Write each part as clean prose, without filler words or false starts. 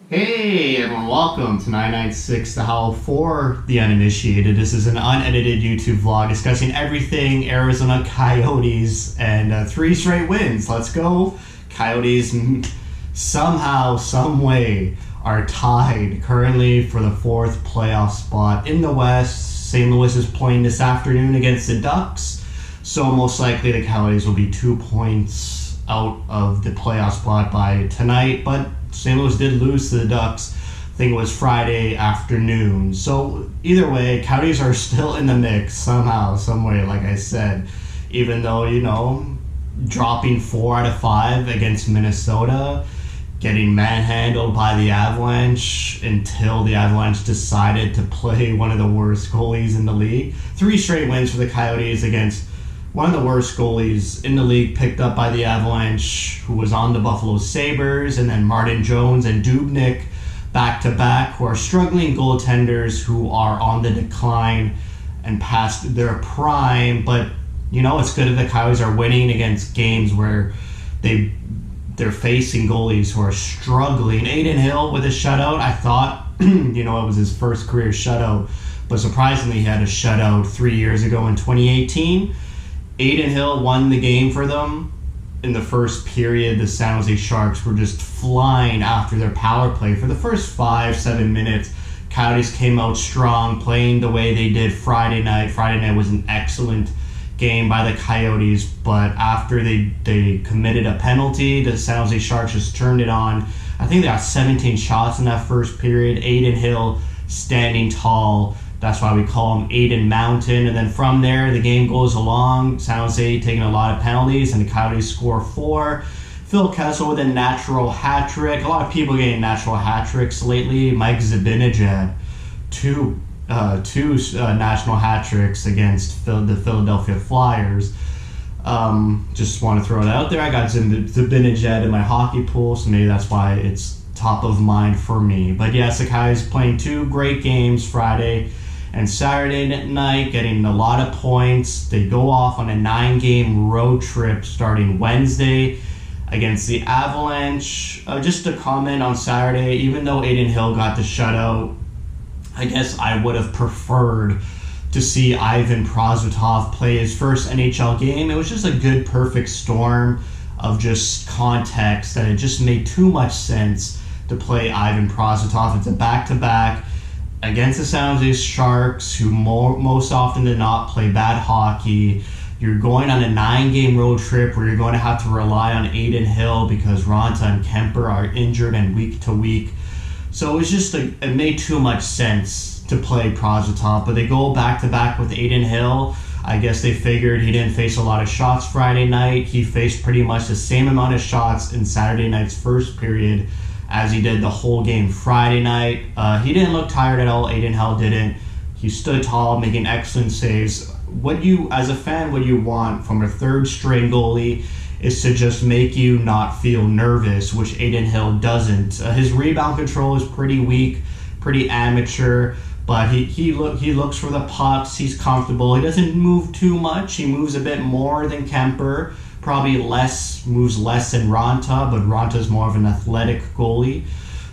Hey everyone, welcome to 996 The Howl for the uninitiated. This is an unedited YouTube vlog discussing everything Arizona Coyotes and 3 straight wins. Let's go. Coyotes somehow, some way are tied currently for the 4th playoff spot in the West. St. Louis is playing this afternoon against the Ducks, so most likely the Coyotes will be 2 points out of the playoff spot by tonight, but St. Louis did lose to the Ducks. I think it was Friday afternoon. So either way, Coyotes are still in the mix somehow, some way, like I said. Even though, dropping 4 out of 5 against Minnesota, getting manhandled by the Avalanche until the Avalanche decided to play one of the worst goalies in the league. 3 straight wins for the Coyotes against one of the worst goalies in the league, picked up by the Avalanche, who was on the Buffalo Sabres, and then Martin Jones and Dubnyk back-to-back, who are struggling goaltenders who are on the decline and past their prime. But, it's good that the Coyotes are winning against games where they're facing goalies who are struggling. Adin Hill with a shutout. I thought, it was his first career shutout, but surprisingly he had a shutout 3 years ago in 2018. Adin Hill won the game for them. In the first period, the San Jose Sharks were just flying after their power play. For the first 5-7 minutes, Coyotes came out strong, playing the way they did Friday night. Friday night was an excellent game by the Coyotes, but after they committed a penalty, the San Jose Sharks just turned it on. I think they got 17 shots in that first period. Adin Hill standing tall. That's why we call him Adin Mountain. And then from there, the game goes along. San Jose taking a lot of penalties, and the Coyotes score 4. Phil Kessel with a natural hat trick. A lot of people getting natural hat tricks lately. Mike Zibanejad, two national hat tricks against the Philadelphia Flyers. Just want to throw it out there. I got Zibanejad in my hockey pool, so maybe that's why it's top of mind for me. But yes, the Coyotes playing 2 great games Friday and Saturday night, getting a lot of points. They go off on a 9-game road trip starting Wednesday against the Avalanche. Just to comment on Saturday, even though Adin Hill got the shutout, I guess I would have preferred to see Ivan Prosvetov play his first NHL game. It was just a good, perfect storm of just context that it just made too much sense to play Ivan Prosvetov. It's a back-to-back against the San Jose Sharks, who most often than not play bad hockey. You're going on a 9-game road trip where you're going to have to rely on Adin Hill because Raanta and Kemper are injured and week to week. So it made too much sense to play Prosvetov, but they go back-to-back with Adin Hill. I guess they figured he didn't face a lot of shots Friday night. He faced pretty much the same amount of shots in Saturday night's first period as he did the whole game Friday night. He didn't look tired at all. Adin Hill didn't. He stood tall, making excellent saves. As a fan, what you want from a third-string goalie is to just make you not feel nervous, which Adin Hill doesn't. His rebound control is pretty weak, pretty amateur, but he looks for the pucks. He's comfortable. He doesn't move too much. He moves a bit more than Kemper. Probably moves less than Raanta, but Ranta's more of an athletic goalie.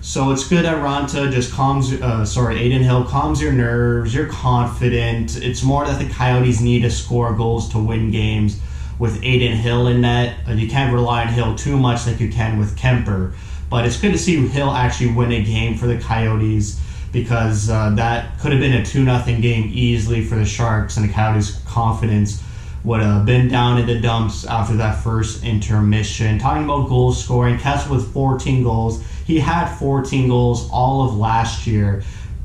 So it's good that Raanta just Adin Hill calms your nerves. You're confident. It's more that the Coyotes need to score goals to win games with Adin Hill in net. You can't rely on Hill too much like you can with Kemper. But it's good to see Hill actually win a game for the Coyotes, because that could have been a 2-0 game easily for the Sharks, and the Coyotes' confidence would have been down in the dumps after that first intermission. Talking about goal scoring, Kessel with 14 goals. He had 14 goals all of last year.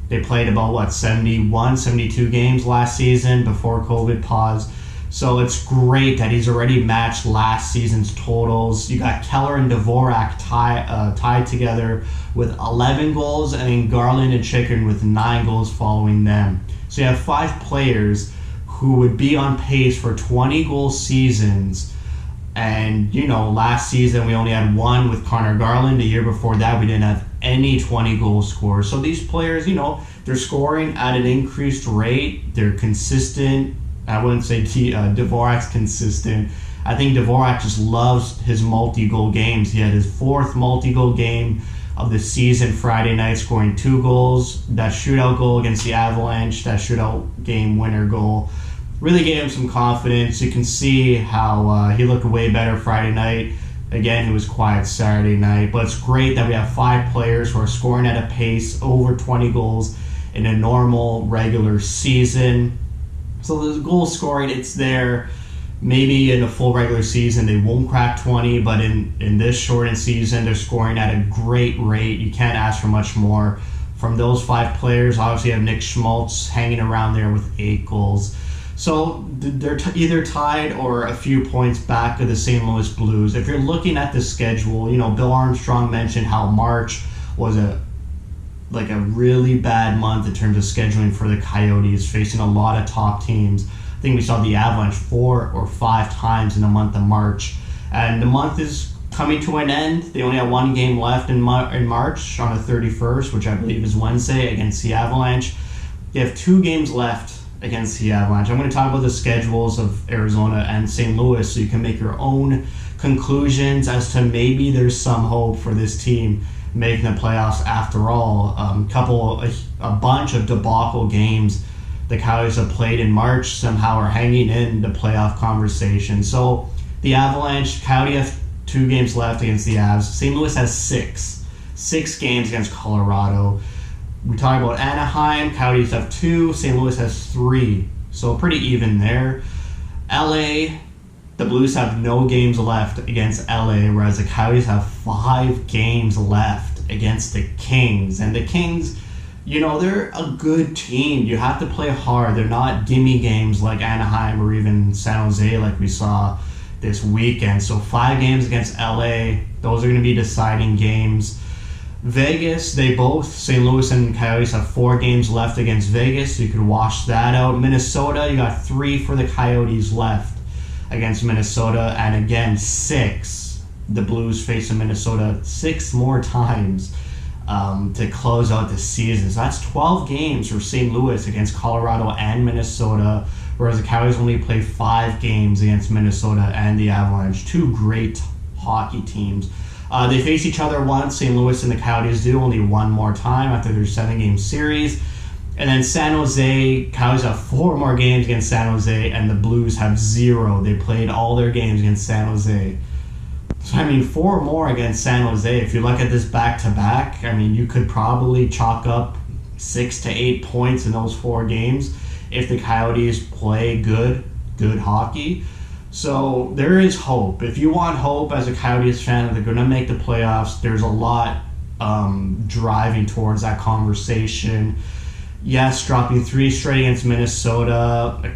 They played about, 71, 72 games last season before COVID paused. So it's great that he's already matched last season's totals. You got Keller and Dvorak tied together with 11 goals, and then Garland and Chicken with 9 goals following them. So you have 5 players who would be on pace for 20-goal seasons. And, last season we only had 1 with Connor Garland. The year before that, we didn't have any 20-goal scorers. So these players, they're scoring at an increased rate. They're consistent. I wouldn't say Dvorak's consistent. I think Dvorak just loves his multi-goal games. He had his 4th multi-goal game of the season Friday night, scoring 2 goals. That shootout goal against the Avalanche, that shootout game winner goal, really gave him some confidence. You can see how he looked way better Friday night. Again, he was quiet Saturday night, but it's great that we have 5 players who are scoring at a pace over 20 goals in a normal, regular season. So the goal scoring, it's there. Maybe in a full regular season they won't crack 20, but in this shortened season they're scoring at a great rate. You can't ask for much more from those 5 players. Obviously you have Nick Schmaltz hanging around there with 8 goals. So they're either tied or a few points back of the St. Louis Blues. If you're looking at the schedule, Bill Armstrong mentioned how March was a really bad month in terms of scheduling for the Coyotes, facing a lot of top teams. I think we saw the Avalanche 4 or 5 times in the month of March. And the month is coming to an end. They only have 1 game left in March on the 31st, which I believe is Wednesday, against the Avalanche. They have 2 games left against the Avalanche. I'm going to talk about the schedules of Arizona and St. Louis so you can make your own conclusions as to maybe there's some hope for this team making the playoffs after all. A bunch of debacle games the Coyotes have played in March somehow are hanging in the playoff conversation. So the Avalanche, Coyotes have 2 games left against the Avs. St. Louis has 6 games against Colorado. We talk about Anaheim, Coyotes have 2, St. Louis has 3. So pretty even there. LA, the Blues have no games left against LA, whereas the Coyotes have 5 games left against the Kings. And the Kings, they're a good team. You have to play hard. They're not gimme games like Anaheim or even San Jose like we saw this weekend. So 5 games against LA, those are going to be deciding games. Vegas, St. Louis and Coyotes have 4 games left against Vegas, so you could wash that out. Minnesota, you got 3 for the Coyotes left against Minnesota, and again 6. The Blues facing Minnesota 6 more times to close out the season. So that's 12 games for St. Louis against Colorado and Minnesota, whereas the Coyotes only play 5 games against Minnesota and the Avalanche. 2 great hockey teams. They face each other once, St. Louis and the Coyotes do, only 1 more time after their 7-game series. And then San Jose, Coyotes have 4 more games against San Jose, and the Blues have 0. They played all their games against San Jose. So, 4 more against San Jose. If you look at this back-to-back, you could probably chalk up 6 to 8 points in those 4 games if the Coyotes play good hockey. So there is hope. If you want hope as a Coyotes fan that they're going to make the playoffs, there's a lot driving towards that conversation. Yes, dropping 3 straight against Minnesota, a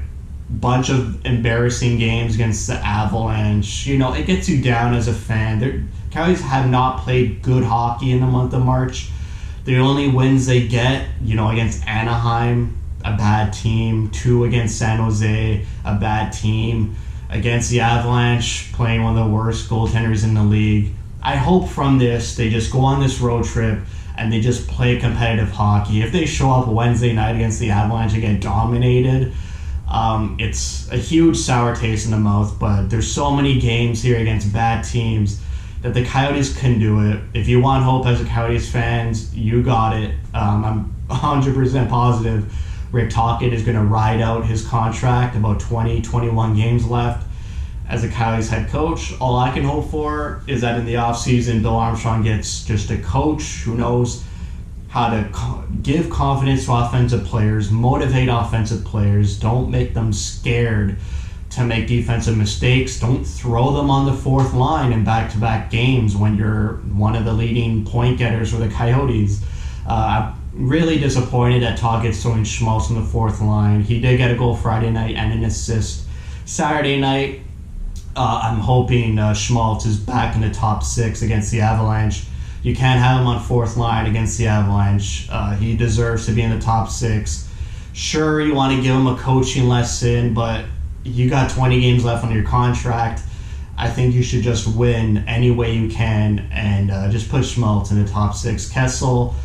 bunch of embarrassing games against the Avalanche. It gets you down as a fan. The Coyotes have not played good hockey in the month of March. The only wins they get, against Anaheim, a bad team, 2 against San Jose, a bad team, against the Avalanche, playing one of the worst goaltenders in the league. I hope from this they just go on this road trip and they just play competitive hockey. If they show up Wednesday night against the Avalanche and get dominated, it's a huge sour taste in the mouth, but there's so many games here against bad teams that the Coyotes can do it. If you want hope as a Coyotes fans, you got it. I'm 100% positive Rick Tocchet is going to ride out his contract, about 21 games left as a Coyotes head coach. All I can hope for is that in the offseason, Bill Armstrong gets just a coach who knows how to give confidence to offensive players, motivate offensive players, don't make them scared to make defensive mistakes, don't throw them on the 4th line in back-to-back games when you're one of the leading point getters for the Coyotes. Really disappointed that Tocchett's throwing Schmaltz on the 4th line. He did get a goal Friday night and an assist Saturday night. I'm hoping Schmaltz is back in the top 6 against the Avalanche. You can't have him on 4th line against the Avalanche. He deserves to be in the top 6. Sure, you want to give him a coaching lesson, but you got 20 games left on your contract. I think you should just win any way you can and just put Schmaltz in the top 6. Kessel,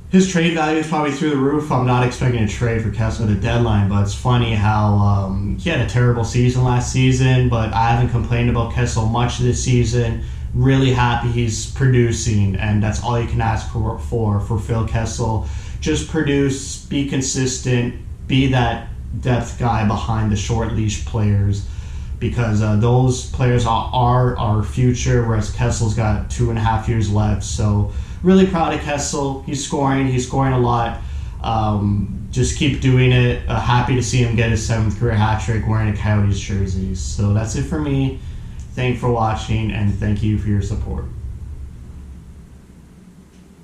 his trade value is probably through the roof. I'm not expecting a trade for Kessel at the deadline, but it's funny how he had a terrible season last season, but I haven't complained about Kessel much this season. Really happy he's producing, and that's all you can ask for Phil Kessel. Just produce, be consistent, be that depth guy behind the short leash players, because those players are our future, whereas Kessel's got 2.5 years left. So really proud of Kessel. He's scoring a lot. Just keep doing it. Happy to see him get his 7th career hat trick wearing a Coyotes jersey. So that's it for me. Thank you for watching, and thank you for your support.